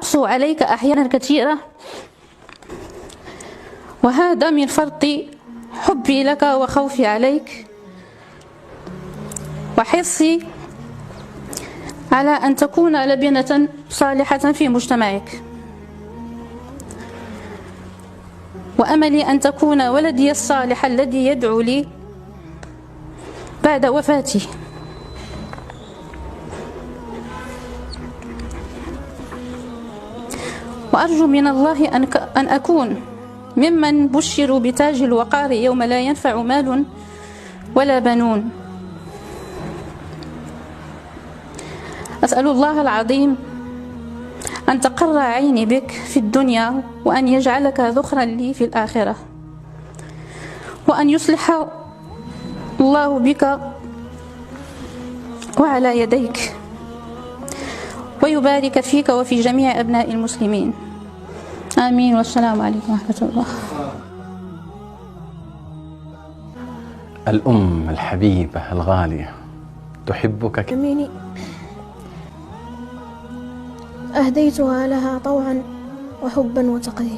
أقسو عليك أحيانا كثيرة، وهذا من فرط حبي لك وخوفي عليك وحرصي على أن تكون لبنة صالحة في مجتمعك، وأملي أن تكون ولدي الصالح الذي يدعو لي بعد وفاتي. وأرجو من الله أن أكون ممن بشروا بتاج الوقار يوم لا ينفع مال ولا بنون. أسأل الله العظيم أن تقر عيني بك في الدنيا، وأن يجعلك ذخرا لي في الآخرة، وأن يصلح الله بك وعلى يديك، ويبارك فيك وفي جميع أبناء المسلمين. آمين، والسلام عليكم ورحمة الله. الأم الحبيبة الغالية تحبك يميني أهديتها لها طوعا وحبا وتقديرا.